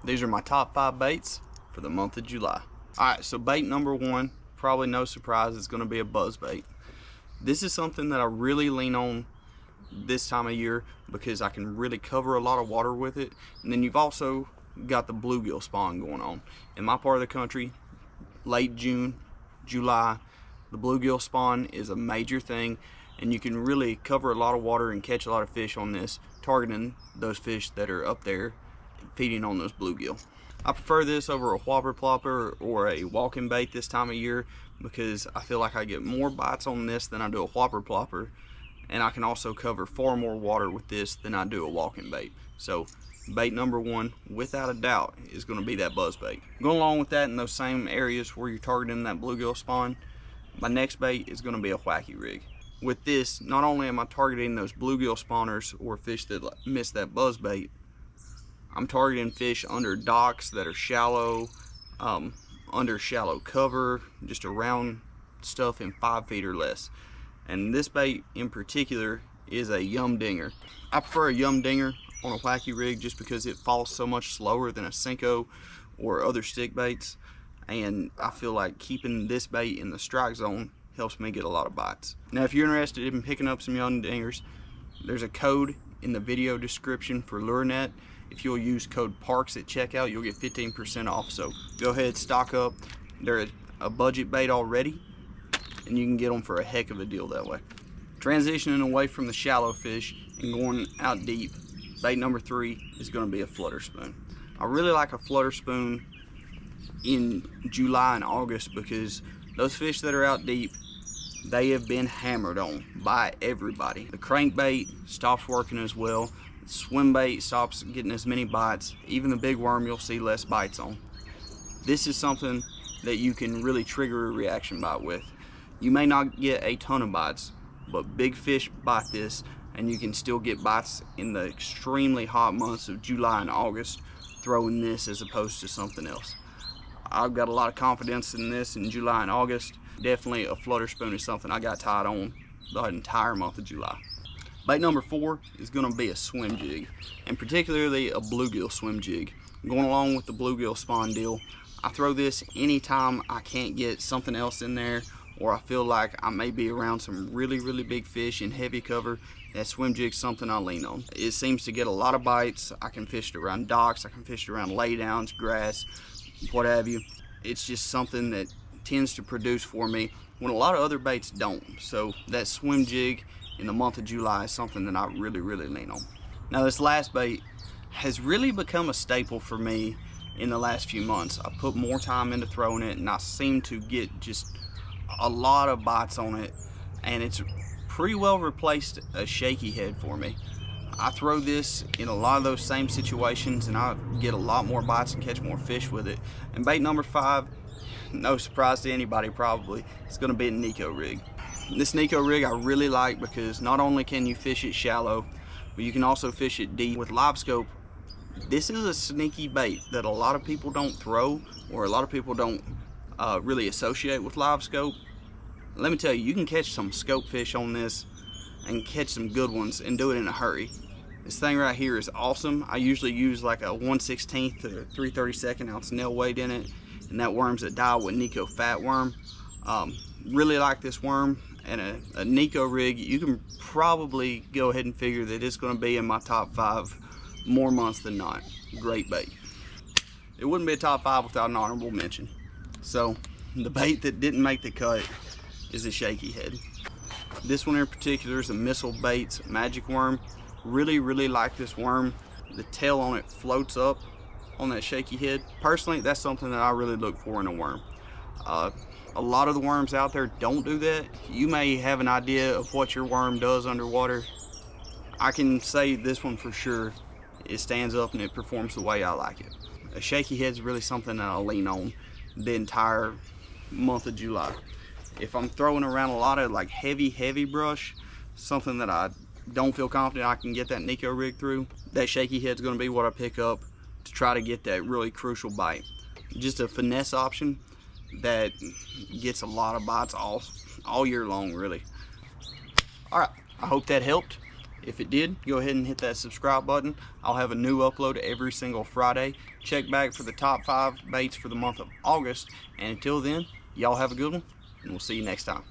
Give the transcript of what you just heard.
These are my top 5 baits for the month of July. Alright, so bait number 1, probably no surprise, is going to be a buzz bait. This is something that I really lean on this time of year because I can really cover a lot of water with it. And then you've also got the bluegill spawn going on. In my part of the country, late June, July, the bluegill spawn is a major thing, and you can really cover a lot of water and catch a lot of fish on this, targeting those fish that are up there feeding on those bluegill. I prefer this over a whopper plopper or a walking bait this time of year because I feel like I get more bites on this than I do a whopper plopper, and I can also cover far more water with this than I do a walking bait. So bait number 1, without a doubt, is going to be that buzz bait. Going along with that, in those same areas where you're targeting that bluegill spawn, my next bait is going to be a wacky rig. With this, not only am I targeting those bluegill spawners or fish that miss that buzz bait, I'm targeting fish under docks that are shallow, under shallow cover, just around stuff in 5 feet or less. And this bait in particular is a yum dinger. I prefer a yum dinger on a wacky rig just because it falls so much slower than a Senko or other stick baits, and I feel like keeping this bait in the strike zone helps me get a lot of bites. Now if you're interested in picking up some yum dingers, there's a code in the video description for LureNet. If you'll use code PARKS at checkout, you'll get 15% off. So go ahead, stock up. They're a budget bait already, and you can get them for a heck of a deal that way. Transitioning away from the shallow fish and going out deep, bait number 3 is going to be a flutter spoon. I really like a flutter spoon in July and August because those fish that are out deep, they have been hammered on by everybody. The crankbait stops working as well. The swim bait stops getting as many bites. Even the big worm you'll see less bites on. This is something that you can really trigger a reaction bite with. You may not get a ton of bites, but big fish bite this, and you can still get bites in the extremely hot months of July and August throwing this as opposed to something else. I've got a lot of confidence in this in July and August. Definitely a flutter spoon is something I got tied on the entire month of July. Bait number 4 is going to be a swim jig, and particularly a bluegill swim jig. Going along with the bluegill spawn deal, I throw this anytime I can't get something else in there, or I feel like I may be around some really big fish in heavy cover. That swim jig's something I lean on. It seems to get a lot of bites. I can fish it around docks, I can fish it around laydowns, grass, what have you. It's just something that tends to produce for me when a lot of other baits don't. So that swim jig in the month of July is something that I really lean on. Now this last bait has really become a staple for me in the last few months. I put more time into throwing it, and I seem to get just a lot of bites on it, and it's pretty well replaced a shaky head for me. I throw this in a lot of those same situations, and I get a lot more bites and catch more fish with it. And bait number 5, no surprise to anybody probably, it's going to be a Neko rig. This Neko rig I really like because not only can you fish it shallow, but you can also fish it deep. With live scope, this is a sneaky bait that a lot of people don't throw, or a lot of people don't really associate with live scope. Let me tell you, you can catch some scope fish on this and catch some good ones and do it in a hurry. This thing right here is awesome. I usually use like a 1/16 to 3/32 ounce nail weight in it, and that worm's a Daiwa Neko fat worm. Really like this worm, and a Neko rig, you can probably go ahead and figure that it's going to be in my top 5 more months than not. Great bait. It wouldn't be a top 5 without an honorable mention. So the bait that didn't make the cut is a shaky head. This one in particular is a Missile Baits Magic Worm. Really like this worm. The tail on it floats up on that shaky head. Personally, that's something that I really look for in a worm. A lot of the worms out there don't do that. You may have an idea of what your worm does underwater. I can say this one for sure, it stands up and it performs the way I like it. A shaky head's really something that I lean on the entire month of July. If I'm throwing around a lot of like heavy brush, something that I don't feel confident I can get that Neko rig through, that shaky head's going to be what I pick up to try to get that really crucial bite. Just a finesse option that gets a lot of bites all year long, really. Alright, I hope that helped. If it did, go ahead and hit that subscribe button. I'll have a new upload every single Friday. Check back for the top 5 baits for the month of August. And until then, y'all have a good one, and we'll see you next time.